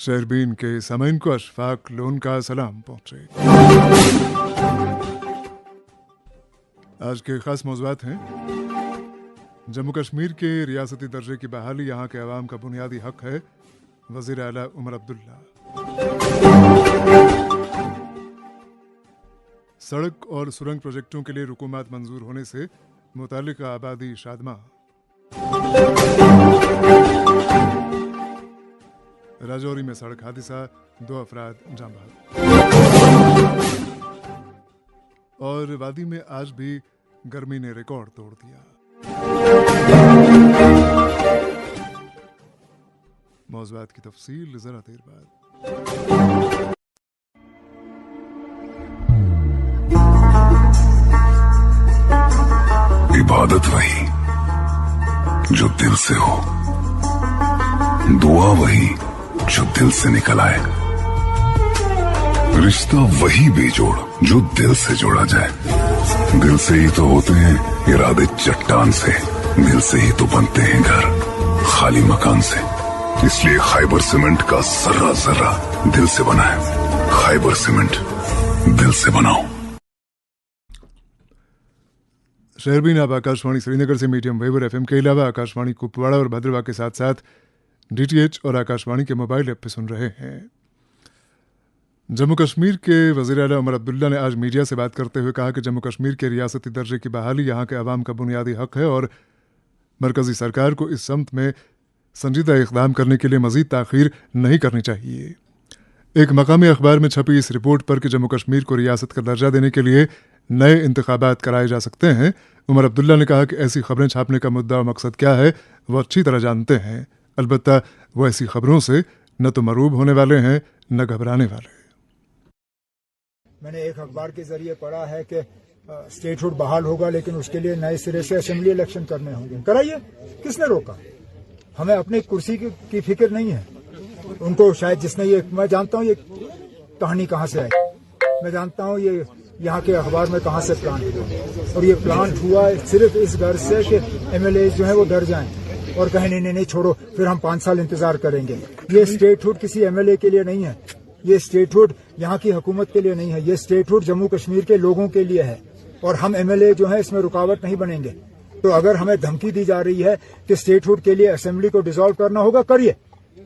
शेरबीन के सामीन को अशफाक लोन का सलाम पहुंचे। आज के खास मौज़ूआत हैं जम्मू कश्मीर के रियासती दर्जे की बहाली यहाँ के अवाम का बुनियादी हक है, वज़ीर आला उमर अब्दुल्ला। सड़क और सुरंग प्रोजेक्टों के लिए रुकूमात मंजूर होने से मुतालिका आबादी शादमा। राजौरी में सड़क हादसा, 2 अफराद जान बहक। और वादी में आज भी गर्मी ने रिकॉर्ड तोड़ दिया। मौज़ूआत की तफसील जरा देर बाद। इबादत वही जो दिल से हो, दुआ वही जो दिल से निकल आए, रिश्ता वही बेजोड़ जो दिल से जोड़ा जाए। दिल से ही तो होते हैं इरादे चट्टान से, दिल से ही तो बनते हैं घर खाली मकान से। इसलिए खैबर सीमेंट का जर्रा जर्रा दिल से बना है। खैबर सीमेंट, दिल से बनाओ। शेरबीन आप आकाशवाणी श्रीनगर से मीडियम वेव और FM के अलावा आकाशवाणी कुपवाड़ा और भद्रवाह के साथ साथ DTH और आकाशवाणी के मोबाइल ऐप पे सुन रहे हैं। जम्मू कश्मीर के वज़ीर आला उमर अब्दुल्ला ने आज मीडिया से बात करते हुए कहा कि जम्मू कश्मीर के रियासती दर्जे की बहाली यहाँ के अवाम का बुनियादी हक है और मरकज़ी सरकार को इस समत में संजीदा इक़दाम करने के लिए मज़ीद ताख़ीर नहीं करनी चाहिए। एक मकामी अखबार में छपी इस रिपोर्ट पर कि जम्मू कश्मीर को रियासत का दर्जा देने के लिए नए इंतखाबात कराए जा सकते हैं, उमर अब्दुल्ला ने कहा कि ऐसी खबरें छापने का मुद्दा और मकसद क्या है वो अच्छी तरह जानते हैं। अलबत्ता वो ऐसी खबरों से न तो मरूब होने वाले हैं न घबराने वाले। मैंने एक अखबार के जरिए पढ़ा है कि स्टेटहुड बहाल होगा, लेकिन उसके लिए नए सिरे से असेंबली इलेक्शन करने होंगे। कराइए, किसने रोका? हमें अपनी कुर्सी की फिक्र नहीं है। उनको शायद जिसने ये, मैं जानता हूँ ये कहानी कहाँ से आई, मैं जानता हूँ ये यहाँ के अखबार में कहाँ से प्लांट हुआ, और ये प्लांट हुआ सिर्फ इस गर्ज से कि MLA जो है वो डर जाएं और कहें नहीं छोड़ो, फिर हम 5 साल इंतजार करेंगे। ये स्टेटहुड किसी MLA के लिए नहीं है, ये स्टेटहुड यहाँ की हुकूमत के लिए नहीं है, ये स्टेटहुड जम्मू कश्मीर के लोगों के लिए है और हम MLA जो है इसमें रुकावट नहीं बनेंगे। तो अगर हमें धमकी दी जा रही है कि स्टेटहुड के लिए असेंबली को डिसॉल्व करना होगा, करिए।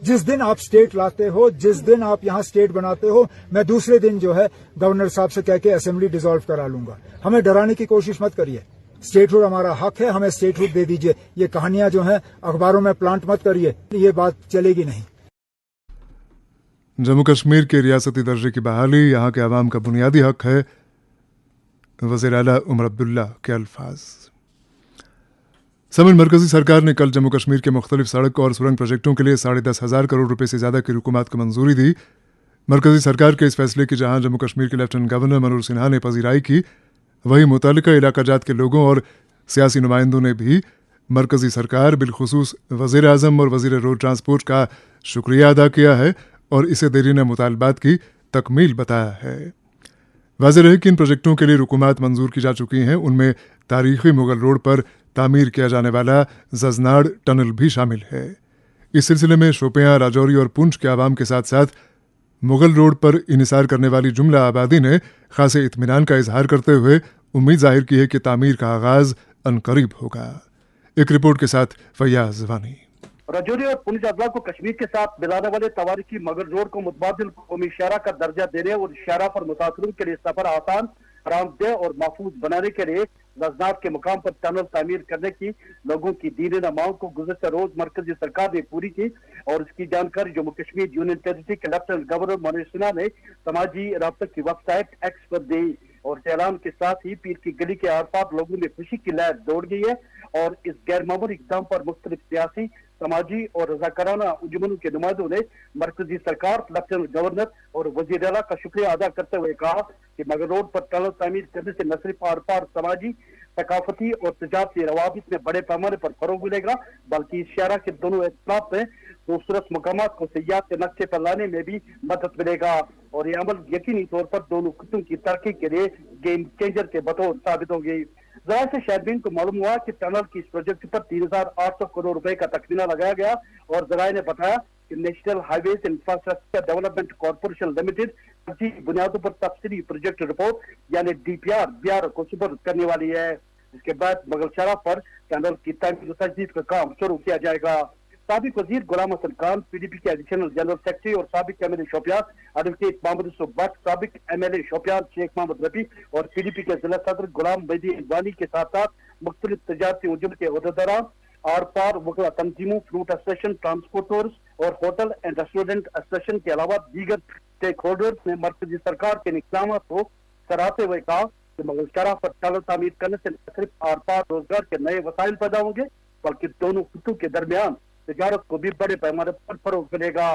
जिस दिन आप स्टेट लाते हो, जिस दिन आप यहाँ स्टेट बनाते हो, मैं दूसरे दिन जो है गवर्नर साहब से कह के असेंबली डिसॉल्व करा लूंगा। हमें डराने की कोशिश मत करिए। स्टेटहुड हमारा हक है, हमें स्टेटहुड दे दीजिए। ये कहानियां जो हैं अखबारों में प्लांट मत करिए, ये बात चलेगी नहीं। जम्मू कश्मीर के रियासती दर्जे की बहाली यहाँ के अवाम का बुनियादी हक है, वज़ीर आला उमर अब्दुल्ला के अल्फाज। समन मरकजी सरकार ने कल जम्मू कश्मीर के मुख्तलिफ सड़क और सुरंग प्रोजेक्टों के लिए 10,500 करोड़ रुपए से ज़्यादा की रुकूमात को मंजूरी दी। मरकजी सरकार के इस फैसले की जहां जम्मू कश्मीर के लेफ्टिनेंट गवर्नर मनोहर सिन्हा ने पजीराई की, वहीं मुतालिका इलाका जात के लोगों और सियासी नुमाइंदों ने भी मरकजी सरकार बिलखुसूस वज़ीर आज़म और वज़ीर रोड ट्रांसपोर्ट का शुक्रिया अदा किया है और इसे देरीना मुतालबात की तकमील बताया है। वाज़ेह है कि इन प्रोजेक्टों के लिए रुकूमात मंजूर की जा चुकी हैं। उनमें तारीखी मुगल रोड पर तामीर किया जाने वाला जजनाड़ टनल भी शामिल है। इस सिलसिले में शोपियां, राजौरी और पुंछ के आवाम के साथ साथ मुगल रोड पर इनिसार करने वाली जुमला आबादी ने खासे इत्मीनान का इजहार करते हुए उम्मीद जाहिर की है कि तामीर का आगाज अनकरीब होगा। एक रिपोर्ट के साथ फैयाज वानी। राजौरी और पुंछ अजला को कश्मीर के साथ मिलाने वाले तवारीखी मगर रोड को मुतबादिल कौमी शहरा का दर्जा देने और शहरा पर मुसाफिरों के लिए सफर आसान, आरामदेह और महफूज बनाने के लिए रजनात के मुकाम पर टनल तामीर करने की लोगों की दीन मांग को गुज़श्ता रोज मरकजी सरकार ने पूरी की और इसकी जानकारी जम्मू कश्मीर यूनियन टेरिटरी के लेफ्टिनेंट गवर्नर मनोज सिन्हा ने समाजी राब्ता की वेबसाइट एक्स पर दी और ऐलान के साथ ही पीर की गली के आर पार लोगों में खुशी की लहर दौड़ गई है और इस गैर मामूली इक़दाम पर मुख्तलिफ सियासी, समाजी और रज़ाकाराना अंजुमनों के नुमाइंदों ने मरकजी सरकार, लेफ्टिनेंट गवर्नर और वज़ीर आला का शुक्रिया अदा करते हुए कहा कि मगर रोड पर टनल तामीर करने से न सिर्फ आर पार समाजी, सकाफती और तजारती रवाबित में बड़े पैमाने पर फरोग मिलेगा, बल्कि इस शहरा के दोनों अतराफ में खूबसूरत मकामात को सयाहत के नक्शे पर लाने में भी मदद मिलेगा और ये अमल यकीनी तौर पर दोनों खित्तों की तरक्की के लिए गेम चेंजर के बतौर साबित होगी। जरा से शायरीन को मालूम हुआ कि टनल की इस प्रोजेक्ट पर 3,800 करोड़ रुपए का तखमीना लगाया गया और जराए ने बताया कि national highways infrastructure development corporation limited کی بنیادوں پر تفصیلی پروجیکٹ رپورٹ یعنی DPR BR کو سپرد کرنے والی ہے، جس کے بعد مغل شارہ پر ٹنل کی تعمیر و تجدید کا کام شروع کیا جائے گا۔ سابق وزیر غلام حسن خان، PDP کے ایڈیشنل جنرل سیکرٹری اور سابق MLA شوپیان ایڈوکیٹ محمد یوسف بٹ، سابق MLA شوپیان شیخ محمد رفیع اور PDP کے ضلع صدر غلام مہدی وانی کے ساتھ ساتھ مختلف تجارتی انجمن کے عہدیداران، آر پار وکلا تنظیموں، فروٹ ایسوسیشن، ٹرانسپورٹرز اور ہوٹل اینڈ ریسٹورینٹ ایسوسیشن کے علاوہ دیگر اسٹیک ہولڈرز نے مرکزی سرکار کے اقدامات کو سراہتے ہوئے کہا کہ مغل شارہ پر ٹنل تعمیر کرنے سے نہ صرف آر پار روزگار کے نئے وسائل پیدا ہوں گے بلکہ دونوں خطوں کے درمیان تجارت کو بھی بڑے پیمانے پر فروغ ملے گا،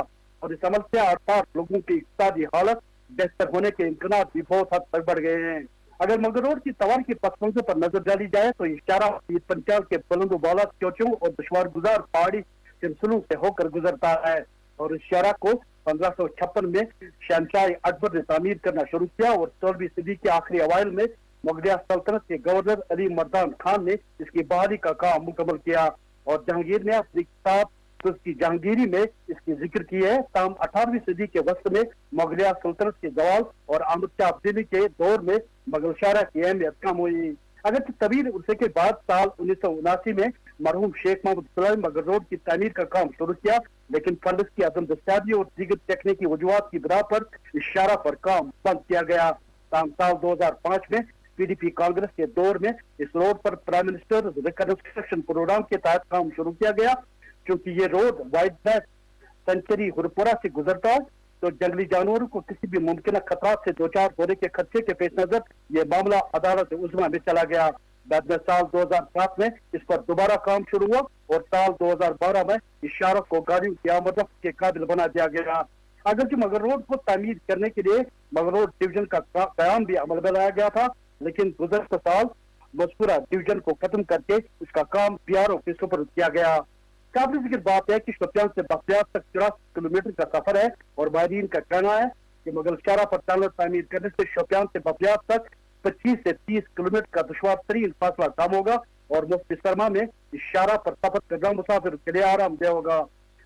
اور اس عمل سے آر پار لوگوں کی اقتصادی حالت بہتر ہونے کے امکانات بھی بہت حد تک بڑھ گئے ہیں۔ اگر مغل روڈ کی توار کی پس منظر پر نظر ڈالی جائے تو یہ شارہ عید پنچال کے بلند و بالا چوچوں اور دشوار گزار پہاڑی سلسلوں سے ہو کر گزرتا ہے، اور اس شارہ کو 1556 میں شہنشاہ اکبر نے تعمیر کرنا شروع کیا اور 16ویں صدی کے آخری اوائل میں مغلیہ سلطنت کے گورنر علی مردان خان نے اس کی بحالی کا کام مکمل کیا، اور جہانگیر نے اپنی کتاب اس کی جہانگیری میں اس کی ذکر کی ہے۔ تاہم 18ویں صدی کے وسط میں مغلیہ سلطنت کے زوال اور احمد شاہ ابدالی کے دور میں مغل شارہ کی اہمیت کم ہوئی۔ اگرچہ طویل عرصے کے بعد سال 1979 میں مرحوم شیخ محمد سلیم مغل روڈ کی تعمیر کا کام شروع کیا، لیکن فنڈز کی عدم دستیابی اور دیگر تکنیکی وجوہات کی بنا پر اس شارہ پر کام بند کیا گیا۔ تاہم سال 2005 میں PDP کانگریس کے دور میں اس روڈ پر پرائم منسٹر ریکنسٹرکشن پروگرام کے تحت کام شروع کیا گیا۔ چونکہ یہ road white back century Hirpora سے گزرتا ہے تو جنگلی جانوروں کو کسی بھی ممکنہ خطرات سے دوچار ہونے کے خدشے کے پیش نظر یہ معاملہ عدالت عظمیٰ میں چلا گیا۔ بعد میں سال 2007 میں اس پر دوبارہ کام شروع ہوا اور سال 2012 میں اس شارہ کو گاڑیوں کی آمد و رفت کے قابل بنا دیا گیا۔ اگرچہ مغل روڈ کو تعمیر کرنے کے لیے مغل روڈ ڈویژن کا قیام بھی عمل میں لایا گیا تھا، لیکن گزشتہ سال مذکورہ ڈویژن کو ختم کر کے اس کا کام BRO کے سپرد کیا گیا۔ قابل ذکر بات ہے کہ شوپیان سے بختیار تک 84 کلومیٹر کا سفر ہے، اور ماہرین کا کہنا ہے کہ مغل شارہ پر ٹنل تعمیر کرنے سے شوپیان سے بختیار تک 25 سے 30 کلومیٹر کا دشوار ترین فاصلہ کم ہوگا، اور مفت سرما میں اس شارہ پر سفر کرنا مسافر کے لیے آرام دہ ہوگا۔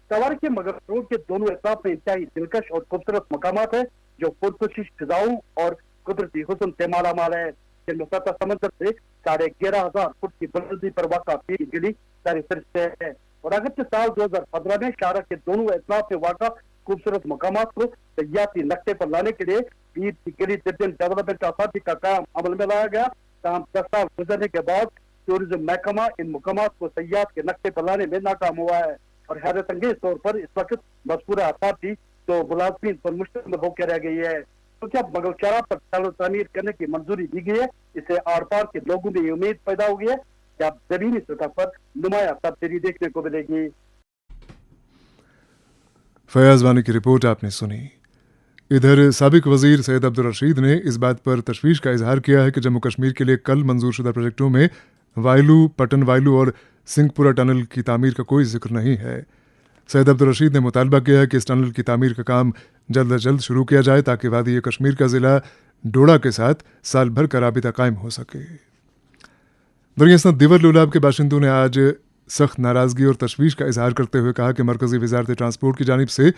توار کے مغل روڈ کے دونوں اطراف میں انتہائی دلکش اور خوبصورت مقامات ہیں جو پرکشش فضاؤں اور قدرتی حسن سے مالا مال ہے، جن میں سطح سمندر سے 11,500 فٹ کی بلندی پر واقع پیر گلی سر فہرست ہے، اور اگرچہ سال 2015 میں شارہ کے دونوں اطراف میں واقع خوبصورت مقامات کو سیاحتی نقطے پر لانے کے لیے پیر کی گلی ڈیولپمنٹ اتھارٹی کا قیام عمل میں لایا گیا، تاہم 10 سال گزرنے کے بعد ٹورزم محکمہ ان مقامات کو سیاحت کے نقطے پر لانے میں ناکام ہوا ہے، اور حیرت انگیز طور پر اس وقت مذکورہ اتھارٹی تو ملازمین پر مشتمل ہو کے رہ گئی ہے، کیونکہ اب مغل شارہ پر ٹنل تعمیر کرنے کی منظوری دی گئی ہے۔ اس سے آر پار کے لوگوں میں یہ امید پیدا ہو گئی ہے کہ اب زمینی سطح پر نمایاں تبدیلی دیکھنے کو ملے گی۔ فیاض وانی کی رپورٹ آپ نے سنی۔ ادھر سابق وزیر سید عبدالرشید نے اس بات پر تشویش کا اظہار کیا ہے کہ جموں کشمیر کے لیے کل منظور شدہ پروجیکٹوں میں وائلو، پٹن وائلو اور سنگھ پورہ ٹنل کی تعمیر کا کوئی ذکر نہیں ہے۔ سید عبدالرشید نے مطالبہ کیا ہے کہ اس ٹنل کی تعمیر کا کام جلد از جلد شروع کیا جائے تاکہ وادی کشمیر کا ضلع ڈوڈا کے ساتھ سال بھر کا رابطہ قائم ہو سکے۔ درگیسن دیور لولاب کے باشندوں نے آج سخت ناراضگی اور تشویش کا اظہار کرتے ہوئے کہا کہ مرکزی وزارت ٹرانسپورٹ کی جانب سے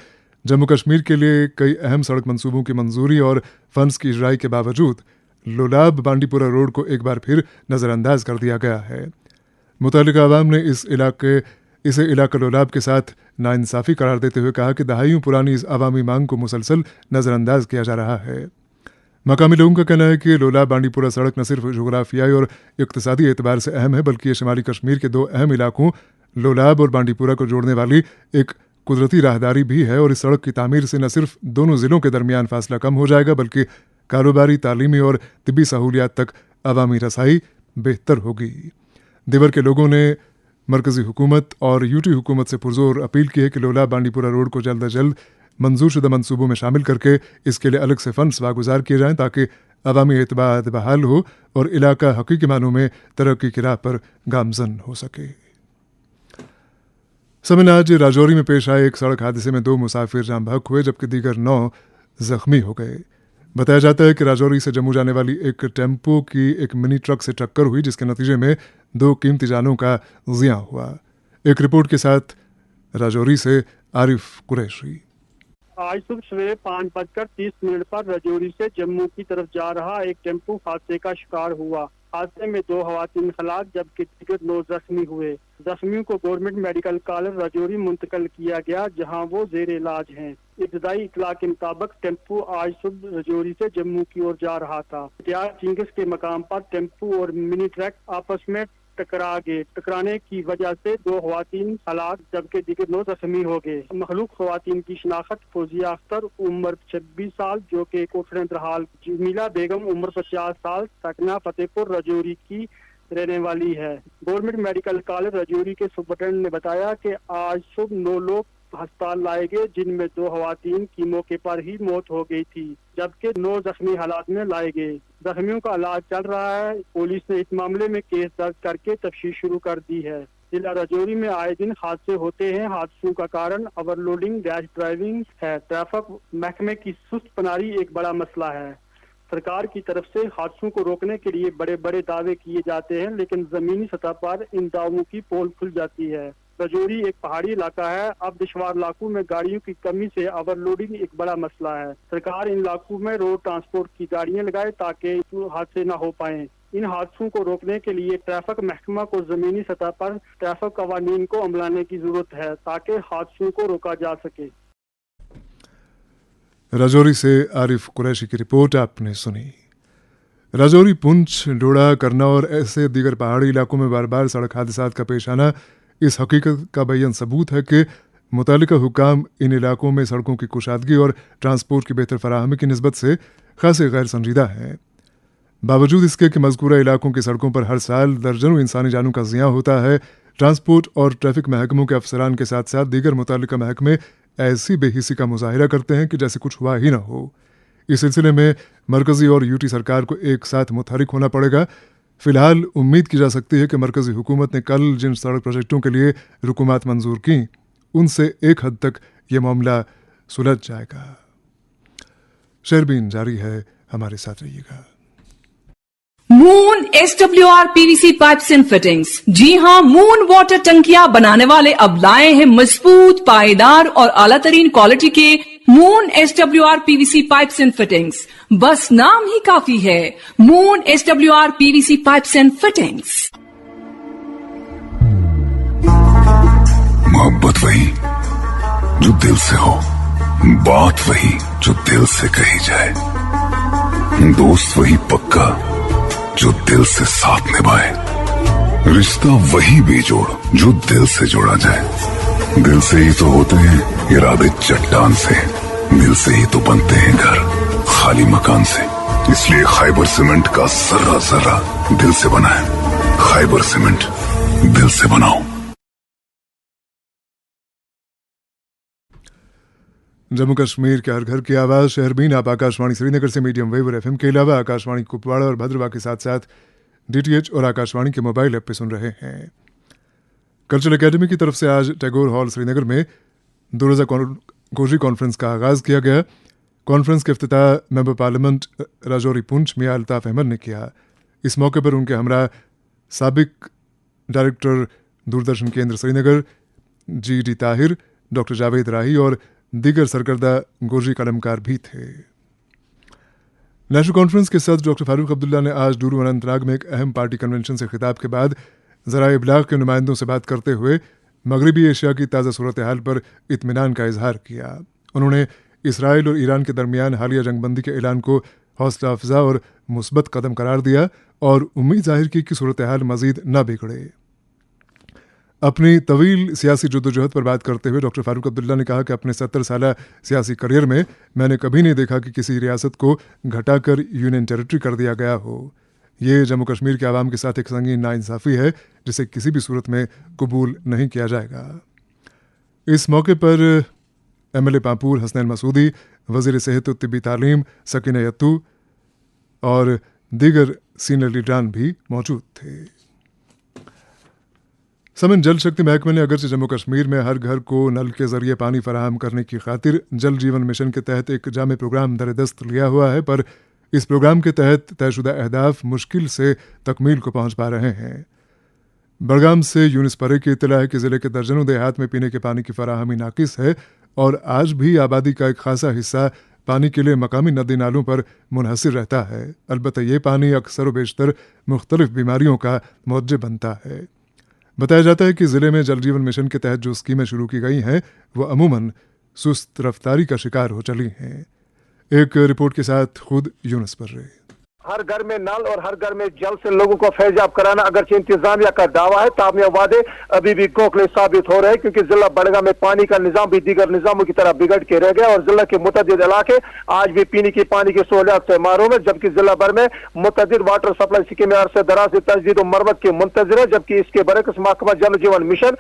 جموں کشمیر کے لیے کئی اہم سڑک منصوبوں کی منظوری اور فنڈز کی اجرائی کے باوجود لولاب بانڈی پورہ روڈ کو ایک بار پھر نظر انداز کر دیا گیا ہے۔ متعلقہ عوام نے اسے علاقہ لولاب کے ساتھ ناانصافی قرار دیتے ہوئے کہا کہ دہائیوں پرانی اس عوامی مانگ کو مسلسل نظر انداز کیا جا رہا ہے۔ مقامی لوگوں کا کہنا ہے کہ لولاب بانڈی پورہ سڑک نہ صرف جغرافیائی اور اقتصادی اعتبار سے اہم ہے بلکہ یہ شمالی کشمیر کے دو اہم علاقوں لولاب اور بانڈی پورہ کو جوڑنے والی ایک قدرتی راہداری بھی ہے، اور اس سڑک کی تعمیر سے نہ صرف دونوں ضلعوں کے درمیان فاصلہ کم ہو جائے گا بلکہ کاروباری، تعلیمی اور طبی سہولیات تک عوامی رسائی بہتر ہوگی۔ دیور کے لوگوں نے مرکزی حکومت اور UT حکومت سے پرزور اپیل کی ہے کہ لولاب بانڈی پورہ روڈ کو جلد از جلد منظور شدہ منصوبوں میں شامل کر کے اس کے لیے الگ سے فنڈز واگزار کیے جائیں تاکہ عوامی اعتماد بحال ہو اور علاقہ حقیقی معنوں میں ترقی کی راہ پر گامزن ہو سکے۔ سمن آج راجوری میں پیش آئے ایک سڑک حادثے میں 2 مسافر جاں بحق ہوئے جبکہ دیگر 9 زخمی ہو گئے۔ بتایا جاتا ہے کہ راجوری سے جموں جانے والی ایک ٹیمپو کی ایک منی ٹرک سے ٹکر ہوئی جس کے نتیجے میں 2 قیمتی جانوں کا ضیاع ہوا۔ ایک رپورٹ کے ساتھ राजौरी से आरिफ कुरैशी। आज सुबह सवेरे 5:30 पर राजौरी से जम्मू की तरफ जा रहा एक टेम्पो हादसे का शिकार हुआ। हादसे में 2 खवातीन हलाक जबकि दीगर 9 जख्मी हुए। जख्मियों को गवर्नमेंट मेडिकल कॉलेज राजौरी मुंतकिल किया गया, जहां वो जेर इलाज हैं। इब्तदाई इतला के मुताबिक टेम्पो आज सुबह राजौरी से जम्मू की ओर जा रहा था। चिंगस के मकाम पर टेम्पो और मिनी ट्रक आपस में टकरा गए। टकराने की वजह से 2 खवातीन हलाक जबकि दीगर 9 जख्मी हो गए। मखलूक खवातीन की शिनाख्त फौजिया अख्तर उम्र 26 साल जो कि कोठर इंतरहाल, जमीला बेगम उम्र 50 साल सकना फतेहपुर राजौरी की रहने वाली है। गवर्नमेंट मेडिकल कॉलेज राजौरी के सुपरटेंडेंट ने बताया कि आज सुबह 9 लोग अस्पताल लाए गए, जिनमें 2 खवातीन की मौके पर ही मौत हो गई थी जबकि 9 जख्मी हालात में लाए गए। जख्मियों का इलाज चल रहा है। पुलिस ने इस मामले में केस दर्ज करके तफ्तीश शुरू कर दी है। जिला राजौरी में आए दिन हादसे होते हैं। हादसों का कारण ओवरलोडिंग, रैश ड्राइविंग है। ट्रैफिक महकमे की सुस्त पनारी एक बड़ा मसला है। सरकार की तरफ से हादसों को रोकने के लिए बड़े बड़े दावे किए जाते हैं, लेकिन जमीनी सतह पर इन दावों की पोल खुल जाती है। राजौरी एक पहाड़ी इलाका है। अब दिशवार इलाकों में गाड़ियों की कमी से ओवरलोडिंग एक बड़ा मसला है। सरकार इन इलाकों में रोड ट्रांसपोर्ट की गाड़ियां लगाए ताकि हादसे न हो पाए। इन हादसों को रोकने के लिए ट्रैफिक महकमा को जमीनी सतह पर ट्रैफिक कवानीन को अमलाने की जरूरत है ताकि हादसों को रोका जा सके। राजौरी से आरिफ कुरैशी की रिपोर्ट आपने सुनी। राजौरी, पुंछ, डोडा, करना और ऐसे दीगर पहाड़ी इलाकों में बार बार सड़क हादसात का पेश आना इस हकीकत का बेयन सबूत है कि मुतालिका हुकाम इन इलाकों में सड़कों की कुशादगी और ट्रांसपोर्ट की बेहतर फराहमी की निस्बत से खासे गैर संजीदा हैं। बावजूद इसके कि मज़कूरा इलाकों की सड़कों पर हर साल दर्जनों इंसानी जानों का ज़िया होता है, ट्रांसपोर्ट और ट्रैफिक महकमों के अफसरान के साथ साथ दीगर मुतालिका महकमे ऐसी बेहिसी का मुजाहिरा करते हैं कि जैसे कुछ हुआ ही ना हो। इस सिलसिले में मरकज़ी और यूटी सरकार को एक साथ मुतहरिक होना पड़ेगा। फिलहाल उम्मीद की जा सकती है कि मरकज़ी हुकूमत ने कल जिन सड़क प्रोजेक्टों के लिए रुकुमात मंजूर की, उनसे एक हद तक ये मामला सुलझ जाएगा। शेरबीन जारी है, हमारे साथ रहिएगा। Moon SWR PVC pipes and fittings. जी हां, मून वाटर टंकियां बनाने वाले अब लाए हैं मजबूत, पायदार और आला तरीन क्वालिटी के moon SWR PVC pipes and fittings. बस नाम ही काफी है, moon SWR PVC pipes and fittings. मोहब्बत वही जो दिल से हो, बात वही जो दिल से कही जाए, दोस्त वही पक्का जो दिल से साथ निभाए, रिश्ता वही बेजोड़ जो दिल से जोड़ा जाए। दिल से ही तो होते हैं इरादे चट्टान से, दिल से ही तो बनते हैं घर खाली मकान से। इसलिए खैबर सीमेंट का जर्रा जर्रा दिल से बना है। खैबर सीमेंट, दिल से बनाओ। जम्मू कश्मीर के हर घर की आवाज़। शहरबीन, आप आकाशवाणी श्रीनगर से मीडियम वेव और FM के अलावा आकाशवाणी कुपवाड़ा और भद्रवाह के साथ साथ DTH और आकाशवाणी के मोबाइल ऐप पे सुन रहे हैं। कल्चरल एकेडमी की तरफ से आज टैगोर हॉल श्रीनगर में 2 रोज़ा गोजी कॉन्फ्रेंस का आगाज़ किया गया। कॉन्फ्रेंस के इफ्तिताह मेंबर पार्लियामेंट राजौरी पुंछ मियां अल्ताफ़ अहमद ने किया। इस मौके पर उनके हमरा साबिक डायरेक्टर दूरदर्शन केंद्र श्रीनगर GD ताहिर, डॉक्टर जावेद राही और दीगर सरकर्दा गोजी कलमकार भी थे। नेशनल कॉन्फ्रेंस के सदर डॉक्टर फारूक अब्दुल्ला ने आज डूरू अनंतनाग में एक अहम पार्टी कन्वेंशन से खिताब के बाद ज़राए इब्लाग के नुमाइंदों से बात करते हुए मगरबी एशिया की ताज़ा सूरत हाल पर इत्मीनान का इजहार किया। उन्होंने इसराइल और ईरान के दरमियान हालिया जंगबंदी के ऐलान को हौसला अफजा और मुस्बत कदम करार दिया और उम्मीद जाहिर की कि सूरत हाल मज़ीद न बिगड़े। अपनी तवील सियासी जद्दोजहद पर बात करते हुए डॉक्टर फारूक अब्दुल्ला ने कहा कि अपने 70 साला सियासी करियर में मैंने कभी नहीं देखा कि किसी रियासत को घटाकर यूनियन टेरिटरी कर दिया गया हो। ये जम्मू कश्मीर के आवाम के साथ एक संगीन नाइंसाफ़ी है जिसे किसी भी सूरत में कबूल नहीं किया जाएगा। इस मौके पर MLA पांपुर हसनैन मसूदी, वज़ीर सेहत और तिब्बी तालीम सकीना यत्तू और दीगर सीनियर लीडरान भी मौजूद थे। समन जल शक्ति महकमे ने अगरचे जम्मू कश्मीर में हर घर को नल के जरिए पानी फराहम करने की खातिर जल जीवन मिशन के तहत एक जामे प्रोग्राम दरदस्त लिया हुआ है, पर इस प्रोग्राम के तहत तयशुदा अहदाफ मुश्किल से तकमील को पहुंच पा रहे हैं। बड़गाम से यूनिस परे की इत्तला है कि ज़िले के दर्जनों देहात में पीने के पानी की फराहमी नाकिस है और आज भी आबादी का एक खासा हिस्सा पानी के लिए मकामी नदी नालों पर मुनहसर रहता है। अलबत्ता ये पानी अक्सर व बेशतर मुख्तलिफ बीमारियों का मौजब बनता है। बताया जाता है कि ज़िले में जल जीवन मिशन के तहत जो स्कीमें शुरू की गई हैं वो अमूमन सुस्त रफ्तारी का शिकार हो चली हैं। एक रिपोर्ट के साथ खुद यूनुस पर्रे। हर घर में नल और हर घर में जल से लोगों को फैजाब कराना अगरचे इंतजामिया का दावा है, ताहम ये वादे अभी भी खोखले साबित हो रहे हैं क्योंकि जिला बड़गाम में पानी का निजाम भी दीगर निजामों की तरह बिगड़ के रह गया और जिला के मुतअद्दिद इलाके आज भी पीने की पानी की सहूलियात से महरूम है, जबकि जिला भर में मुतअद्दिद वाटर सप्लाई स्कीमें अरसे दराज से तजदीद और मरम्मत की मुंतजर है, जबकि इसके बरक्स महकमा जल जीवन मिशन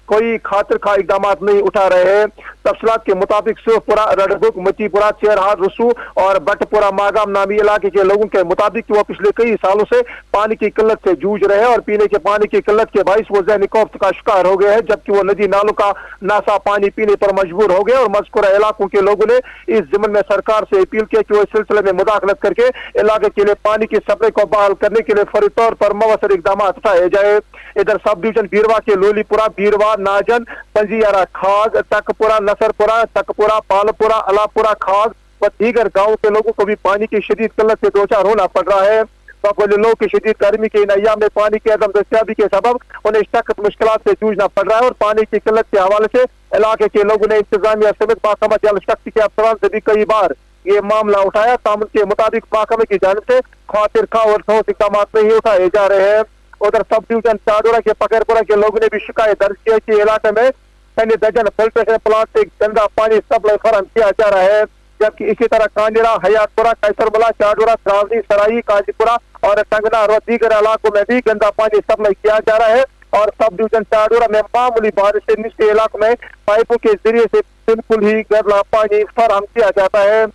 कोई खातिर खा इकदाम नहीं उठा रहे हैं। तफसीलात के मुताबिक सिर्फपुरा, रडबुक, मतीपुरा, चेरहार, रसू और बटपुरा मागाम नामी इलाके के लोगों के मुताबिक वो पिछले कई सालों से पानी की किल्लत से जूझ रहे हैं और पीने के पानी की किल्लत के बाइस वो ज़हनी खौफ का शिकार हो गए हैं, जबकि वो नदी नालों का नासा पानी पीने पर मजबूर हो गए और मज़कूरा इलाकों के लोगों ने इस ज़िम्मन में सरकार से अपील की कि वो इस सिलसिले में मुदाखलत करके इलाके के लिए पानी की सप्लाई को बहाल करने के लिए फौरी तौर पर मवसर इकदाम उठाए जाए। इधर सब डिवीजन बीरवा के लोलीपुरा, बीरवा, नाजन, पंजियारा, खाग, तकपुरा, नसरपुरा, तकपुरा, पालपुरा, अलापुरा, खाग व दीगर गाँव के लोगों को भी पानी की शदीद किल्लत से दो चार होना पड़ रहा है। लोगों की शदीद गर्मी के इन अय्याम में पानी की अदम दस्तियाबी के सबब उन्हें सख्त मुश्किलात से जूझना पड़ रहा है और पानी की किल्लत के हवाले से इलाके के लोगों ने इंतजामिया समेत महकमा जल शक्ति के अफसरान से भी कई बार ये मामला उठाया, ताम के मुताबिक महकमे की जानिब से खातिर खा और ठोस इकदाम नहीं उठाए जा रहे हैं। उधर सब डिवीजन चाडोरा के पकड़पुरा के लोगों ने भी शिकायत दर्ज की कि इलाके में कई दर्जन फिल्ट्रेशन प्लांट से गंदा पानी सप्लाई फराहम किया जा रहा है, जबकि इसी तरह कांजरा, हयातपुरा, कैसरबला, चाडोरा, सरावनी, सराई, काजीपुरा और टंगना और दीगर इलाकों में भी गंदा पानी सप्लाई किया जा रहा है और सब डिवीजन चाडोरा में मामूली बारिश से निचले इलाकों में पाइपों के जरिए से बिल्कुल ही गंदा पानी फराहम किया जाता है।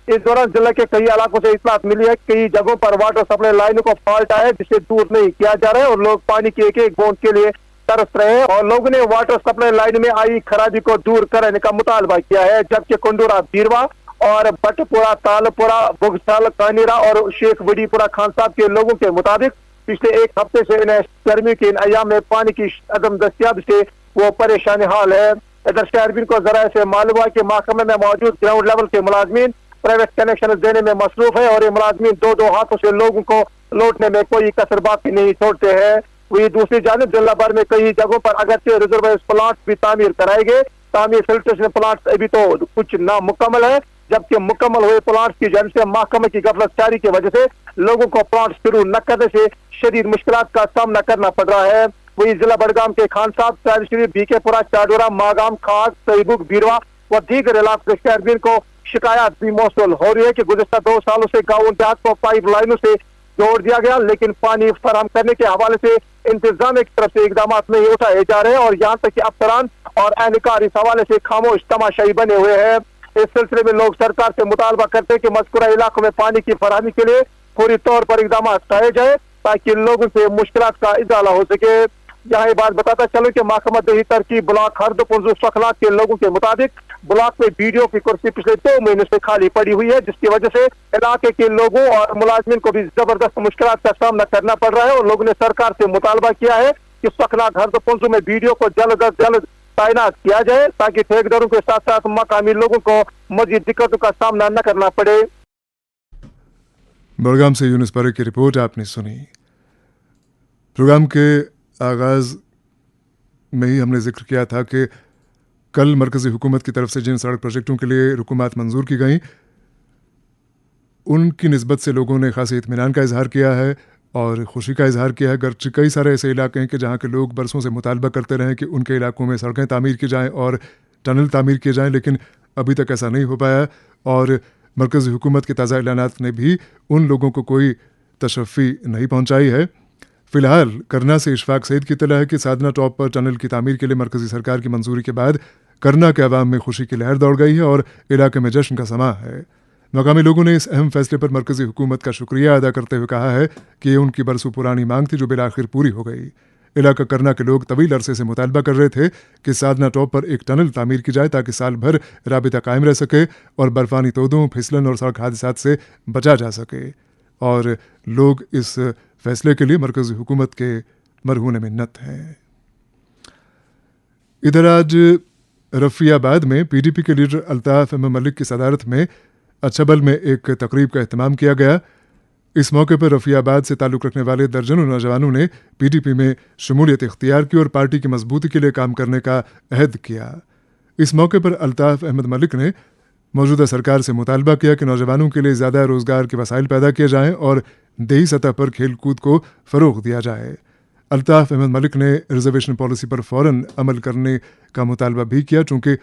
इस दौरान जिले के कई इलाकों से इत्तलात मिली है, कई जगहों पर वाटर सप्लाई लाइनों को फॉल्ट आया जिसे दूर नहीं किया जा रहा है और लोग पानी की एक एक बूंद के लिए तरस रहे हैं और लोगों ने वाटर सप्लाई लाइन में आई खराबी को दूर करने का मुतालबा किया है, जबकि कुंडूरा, बीरवा और बटपुरा, तालपुरा, बुगसाल, कानीरा और शेख वडीपुरा खान साहब के लोगों के मुताबिक पिछले एक हफ्ते से इन्हें गर्मी के इन अय्याम में पानी की अदम दस्तियाबी से वो परेशान हाल है। इधर शहरबीन को जराये से मालूम हुआ कि महकमे में मौजूद ग्राउंड लेवल के मुलाजमीन प्राइवेट कनेक्शन देने में मसरूफ है और ये मुलाजमीन दो दो हाथों से लोगों को लौटने में कोई कसर बाकी नहीं छोड़ते हैं। वही दूसरी जानिब जिला भर में कई जगहों पर अगरचे रिजर्वायर प्लांट भी तामीर कराए गए, तामीर फिल्ट्रेशन प्लांट अभी तो कुछ नामुकम्मल है, जबकि मुकम्मल हुए प्लांट की जानिब से महकमे की गफलतजारी की वजह से लोगों को प्लांट शुरू न करने से शदीद मुश्किलात का सामना करना पड़ रहा है। वही जिला बड़गाम के खान साहब, साहिब शरीफ, बीकेपुरा, चाडोरा, मागाम, खाग, सईबुक, बीरवा व दीगर इलाकों के शहरबीन को शिकायत भी मौसूल हो रही है कि गुज़िश्ता 2 सालों से गाँव देहात को पाइप लाइनों से जोड़ दिया गया, लेकिन पानी फराहम करने के हवाले से इंतजामिया की तरफ से इकदाम नहीं उठाए जा रहे हैं और यहाँ तक कि अफसरान और एहलकार इस हवाले से खामोश तमाशाई बने हुए हैं। इस सिलसिले में लोग सरकार से मुतालबा करते हैं कि मज़कूरा इलाकों में पानी की फराहमी के लिए पूरी तौर पर इकदाम उठाए जाए ताकि लोगों से मुश्किलात का इजाला हो सके। यहाँ ये बात बताता चलो कि महकमा दही तरकीब ब्लॉक हरद पुंजू सखला के लोगों के मुताबिक ब्लॉक में बीडीओ की कुर्सी पिछले 2 महीने से खाली पड़ी हुई है, जिसकी वजह से इलाके के लोगों और मुलाजमीन को भी जबरदस्त मुश्किलात का सामना करना पड़ रहा है और लोगों ने सरकार से मुतालबा किया है कि सखला हरद पुंजू में बीडीओ को जल्द अज जल्द तैनात किया जाए ताकि ठेकेदारों के साथ साथ मकामी लोगों को मजीद दिक्कतों का सामना न करना पड़े। बड़गाम से यूनुस परे की रिपोर्ट आपने सुनी। प्रोग्राम के आगाज में ही हमने जिक्र किया था कि कल मरकज़ी हुकूमत की तरफ से जिन सड़क प्रोजेक्टों के लिए रुकूमात मंजूर की गई उनकी निस्बत से लोगों ने खासी इत्मीनान का इजहार किया है और खुशी का इजहार किया है। गर्चे कई सारे ऐसे इलाके हैं कि जहाँ के लोग बरसों से मुतालबा करते रहे कि उनके इलाकों में सड़कें तामीर की जाएँ और टनल तामीर किए जाएँ, लेकिन अभी तक ऐसा नहीं हो पाया और मरकज़ी हुकूमत के ताज़ा ऐलानात ने भी उन लोगों को कोई तशफ़ी नहीं पहुँचाई है। फिलहाल करना से इशफाक सईद की इत्तला है कि साधना टॉप पर टनल की तामीर के लिए मरकज़ी सरकार की मंजूरी के बाद करना के अवाम में खुशी की लहर दौड़ गई है और इलाके में जश्न का समा है। मकामी लोगों ने इस अहम फैसले पर मरकज़ी हुकूमत का शुक्रिया अदा करते हुए कहा है कि ये उनकी बरसों पुरानी मांग थी जो बिलाखिर पूरी हो गई। इलाका करना के लोग तवील अरसे से मुतालबा कर रहे थे कि साधना टॉप पर एक टनल तामीर की जाए ताकि साल भर राबिता कायम रह सके और बर्फानी तोदों, फिसलन और सड़क हादसात से बचा जा सके और लोग इस फैसले के लिए मरकज़ी हुकूमत के मरहून मिन्नत हैं। इधर आज रफियाबाद में पीडीपी के लीडर अल्ताफ अहमद मलिक की सदारत में अच्छाबल में एक तकरीब का एहतमाम किया गया। इस मौके पर रफियाबाद से ताल्लुक़ रखने वाले दर्जनों नौजवानों ने पीडीपी में शमूलियत इख्तियार की और पार्टी की मजबूती के लिए काम करने का अहद किया। इस मौके पर अल्ताफ अहमद मलिक ने मौजूदा सरकार से मुतालबा किया कि नौजवानों के लिए ज़्यादा रोज़गार के वसाइल पैदा किए जाएं और देही सतह पर खेल कूद को फ़रोग़ दिया जाए। अल्ताफ अहमद मलिक ने रिजर्वेशन पॉलिसी पर फ़ौरन अमल करने का मुतालबा भी किया, चूँकि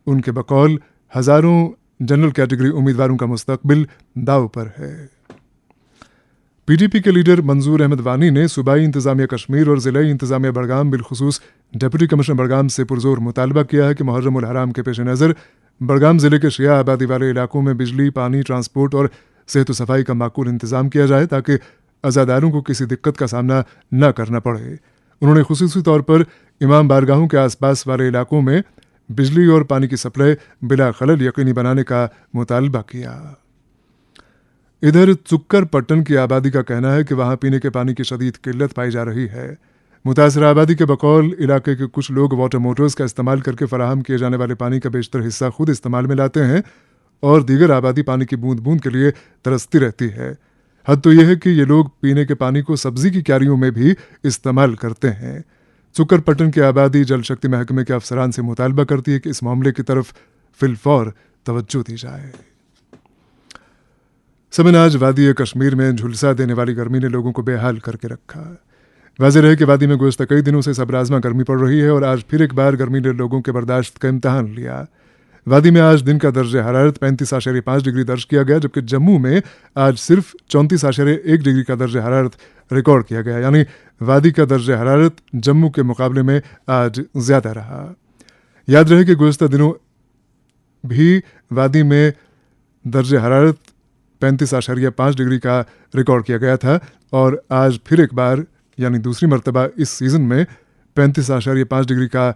उनके बकौल हज़ारों जनरल कैटेगरी उम्मीदवारों का मुस्तकबिल दाव पर है। पीडीपी के लीडर मंजूर अहमद वानी ने सूबाई इंतज़ामिया कश्मीर और ज़िलाई इंतज़ामिया बड़गाम बिलखुसूस डिप्टी कमिश्नर बड़गाम से पुरजोर मुतालबा किया है कि मुहर्रम उल हराम के पेश नज़र बड़गाम ज़िले के शिया आबादी वाले इलाकों में बिजली, पानी, ट्रांसपोर्ट और सेहत व सफाई का माकूल इंतज़ाम किया जाए ताकि अज़ादारों को किसी दिक्कत का सामना न करना पड़े। उन्होंने खुसूसी तौर पर इमाम बारगाहों के आसपास वाले इलाकों में बिजली और पानी की सप्लाई बिला खलल यकीनी बनाने का मुतालबा किया। इधर चुक्कर पट्टन की आबादी का कहना है कि वहाँ पीने के पानी की शदीद किल्लत पाई जा रही है। मुतासर आबादी के बकौल इलाके के कुछ लोग वाटर मोटर्स का इस्तेमाल करके फराहम किए जाने वाले पानी का बेशतर हिस्सा खुद इस्तेमाल में लाते हैं और दीगर आबादी पानी की बूंद बूंद के लिए तरसती रहती है। हद तो यह है कि ये लोग पीने के पानी को सब्जी की क्यारियों में भी इस्तेमाल करते हैं। चुक्कर पट्टन की आबादी जल शक्ति महकमे के अफसरान से मुतालबा करती है कि इस मामले की तरफ फिलफौर तवज्जो दी जाए। समन आज वादी कश्मीर में झुलसा देने वाली गर्मी ने लोगों को बेहाल करके रखा। वाज़ेह है कि वादी में गुज़श्ता कई दिनों से सबराज़मा गर्मी पड़ रही है और आज फिर एक बार गर्मी ने लोगों के बर्दाश्त का इम्तहान लिया। वादी में आज दिन का दर्जा हरारत 35.5 डिग्री दर्ज किया गया, जबकि जम्मू में आज सिर्फ 34.1 डिग्री का दर्जा हरारत रिकॉर्ड किया गया। यानी वादी का दर्जा हरारत जम्मू के मुकाबले में आज ज़्यादा रहा। याद रहे कि गुज़श्ता दिनों भी वादी में दर्जा हरारत 35.5 डिग्री का रिकॉर्ड किया गया था और आज फिर एक बार यानी दूसरी मरतबा इस सीज़न में 35.5 डिग्री का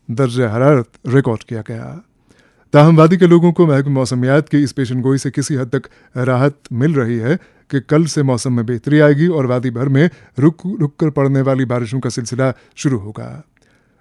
दर्जा हरारत रिकॉर्ड किया गया। ताहम वादी के लोगों को महकमा मौसमियात की इस पेशनगोई से किसी हद तक राहत मिल रही है कि कल से मौसम में बेहतरी आएगी और वादी भर में रुक रुक कर पड़ने वाली बारिशों का सिलसिला शुरू होगा।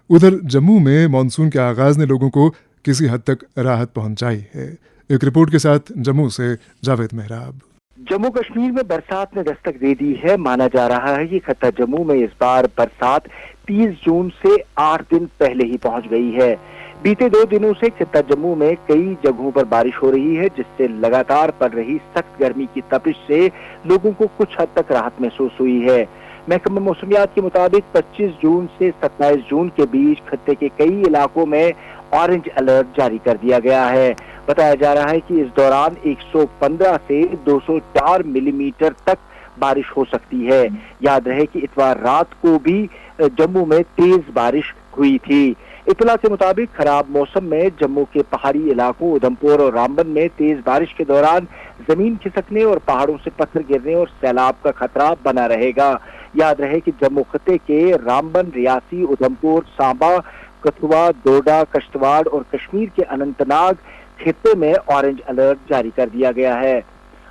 उधर जम्मू में मानसून के आगाज़ ने लोगों को किसी हद तक राहत पहुंचाई है। एक रिपोर्ट के साथ जम्मू से जावेद मेहराब। जम्मू कश्मीर में बरसात ने दस्तक दे दी है। माना जा रहा है कि खत्ता जम्मू में इस बार बरसात 30 जून से 8 दिन पहले ही पहुंच गई है। बीते 2 दिनों से खत्ता जम्मू में कई जगहों पर बारिश हो रही है, जिससे लगातार पड़ रही सख्त गर्मी की तपिश से लोगों को कुछ हद तक राहत महसूस हुई है। महकमा मौसमियात के मुताबिक 25 जून से 27 जून के बीच खत्ते के कई इलाकों में ऑरेंज अलर्ट जारी कर दिया गया है। बताया जा रहा है कि इस दौरान 115 से 204 मिलीमीटर तक बारिश हो सकती है। याद रहे कि इतवार रात को भी जम्मू में तेज बारिश हुई थी। इत्तला के मुताबिक खराब मौसम में जम्मू के पहाड़ी इलाकों उधमपुर और रामबन में तेज बारिश के दौरान जमीन खिसकने और पहाड़ों से पत्थर गिरने और सैलाब का खतरा बना रहेगा। याद रहे कि जम्मू खत्ते के रामबन, रियासी, उधमपुर, सांबा, कठुआ, डोडा, किश्तवाड़ और कश्मीर के अनंतनाग खित्ते में ऑरेंज अलर्ट जारी कर दिया गया है।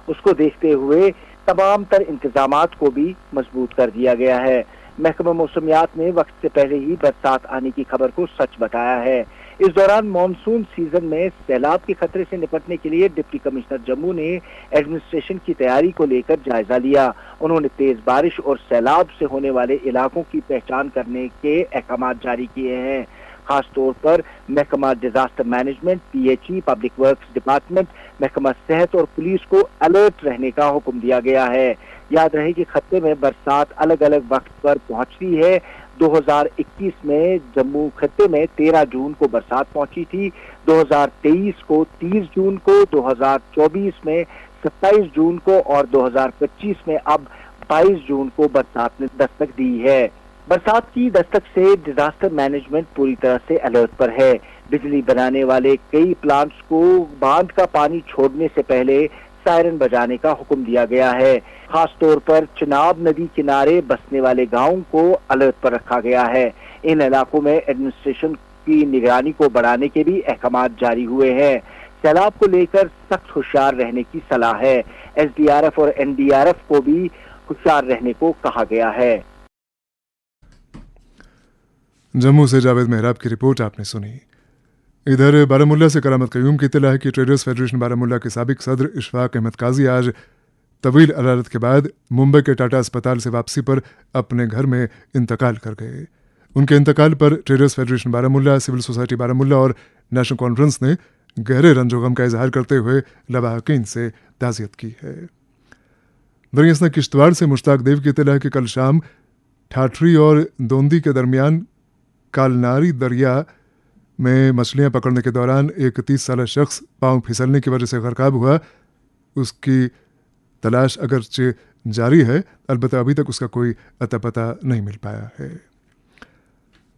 उसको देखते हुए तमाम तर इंतजामात को भी मजबूत कर दिया गया है। महकमा मौसमियात ने वक्त से पहले ही बरसात आने की खबर को सच बताया है। इस दौरान मानसून सीजन में सैलाब के खतरे से निपटने के लिए डिप्टी कमिश्नर जम्मू ने एडमिनिस्ट्रेशन की तैयारी को लेकर जायजा लिया। उन्होंने तेज बारिश और सैलाब से होने वाले इलाकों की पहचान करने के अहकाम जारी किए हैं। खास तौर पर महकमा disaster management, PHE, public works department, महकमा सेहत और पुलिस को अलर्ट रहने का हुक्म दिया गया है। याद रहे कि खत्ते में बरसात अलग अलग वक्त पर पहुंचती है। 2021 में जम्मू खत्ते में 13 जून को बरसात पहुंची थी, 2023 को 30 जून को, 2024 में 27 जून को और 2025 में अब 22 जून को बरसात ने दस्तक दी है। बरसात की दस्तक से डिजास्टर मैनेजमेंट पूरी तरह से अलर्ट पर है। बिजली बनाने वाले कई प्लांट्स को बांध का पानी छोड़ने से पहले सायरन बजाने का हुक्म दिया गया है। खास तौर पर चिनाब नदी किनारे बसने वाले गांवों को अलर्ट पर रखा गया है। इन इलाकों में एडमिनिस्ट्रेशन की निगरानी को बढ़ाने के भी अहकाम जारी हुए हैं। सैलाब को लेकर सख्त होशियार रहने की सलाह है। एसडीआरएफ और एनडीआरएफ को भी होशियार रहने को कहा गया है। जम्मू से जावेद मेहराब की रिपोर्ट आपने सुनी। इधर बारामुल्ला से करामत कयूम की इत्तला है कि ट्रेडर्स फेडरेशन बारामुल्ला के साबिक सदर इशफाक अहमद काजी आज तवील अदालत के बाद मुंबई के टाटा अस्पताल से वापसी पर अपने घर में इंतकाल कर गए। उनके इंतकाल पर traders federation Baramulla, civil society Baramulla और नेशनल कॉन्फ्रेंस ने गहरे रंजो गम का इजहार करते हुए लवाहकीन से ताज़ियत की है। दरियासना किश्तवाड़ से मुश्ताक देव की इत्तला है कि कल शाम ठाठरी और दोंदी के दरमियान कालनारी दरिया में मछलियां पकड़ने के दौरान एक 30 साला शख्स पांव फिसलने की वजह से गरकाब हुआ। उसकी तलाश अगरचे जारी है, अलबत्ता अभी तक उसका कोई अता पता नहीं मिल पाया है।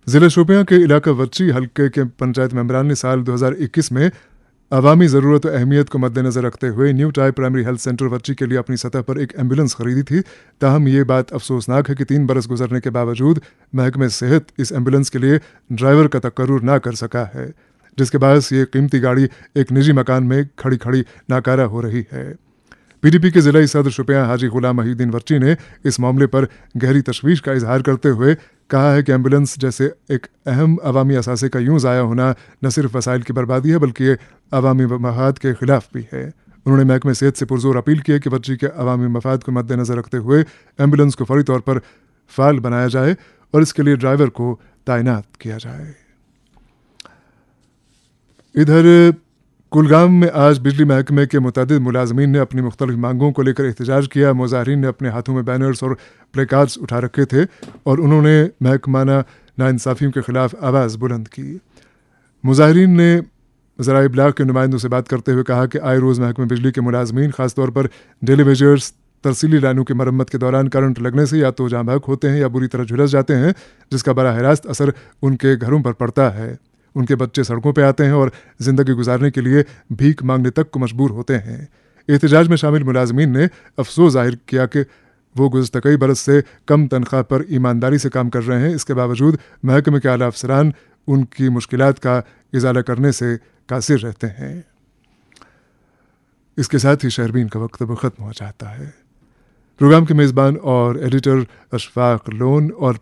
जिला शोपियां के इलाका वच्ची हल्के के पंचायत मेंबरान ने साल 2021 में अवामी ज़रूरत और अहमियत को मद्देनज़र रखते हुए न्यू टाई प्राइमरी हेल्थ सेंटर वच्ची के लिए अपनी सतह पर एक एम्बुलेंस खरीदी थी। ताहम ये बात अफसोसनाक है कि 3 बरस गुजरने के बावजूद महकमे सेहत इस एम्बुलेंस के लिए ड्राइवर का तकर्रुर ना कर सका है, जिसके बायस ये कीमती गाड़ी एक निजी मकान में खड़ी खड़ी नाकारा हो रही है। पीडीपी के जिला सदर शोपियां हाजी गुलाम महीउद्दीन वर्ची ने इस मामले पर गहरी तशवीश का इजहार करते हुए कहा है कि एम्बुलेंस जैसे एक अहम अवामी असासे का यूं ज़ाया होना न सिर्फ वसाइल की बर्बादी है बल्कि ये अवामी मफाद के खिलाफ भी है। उन्होंने महकमे सेहत से पुरजोर अपील की है कि बच्ची के अवामी मफाद को मद्देनज़र रखते हुए एम्बुलेंस को फौरी तौर पर फाल बनाया जाए और इसके लिए ड्राइवर को तैनात किया जाए। इधर कुलगाम में आज बिजली महकमे के मुतअद्दिद मुलाजमीन ने अपनी मुख्तलिफ मांगों को लेकर एहतजाज किया। मुजाहिरीन ने अपने हाथों में बैनर्स और प्लेकार्ड्स उठा रखे थे और उन्होंने महकमाना नाइंसाफियों के खिलाफ आवाज़ बुलंद की। मुजाहिरीन ने ज़राए इब्लाग के नुमाइंदों से बात करते हुए कहा कि आए रोज़ महकमे बिजली के मुलाजमीन ख़ासतौर पर डेलीवेजर्स तरसीली लाइनों की मरम्मत के दौरान करंट लगने से या तो जाँ बहक होते हैं या बुरी तरह झुलस जाते हैं, जिसका बराह रास्त असर उनके घरों पर पड़ता है। उनके बच्चे सड़कों पर आते हैं और ज़िंदगी गुजारने के लिए भीख मांगने तक को मजबूर होते हैं। एहतजाज में शामिल मुलाजमीन ने अफसोस जाहिर किया कि वो गुज़श्ता कई बरस से कम तनख्वाह पर ईमानदारी से काम कर रहे हैं। इसके बावजूद महकमे के आला अफसरान उनकी मुश्किलात का इजाला करने से कासिर रहते हैं। इसके साथ ही शहरबीन का वक्त ख़त्म हो जाता है। प्रोग्राम के मेज़बान और एडिटर अशफाक लोन और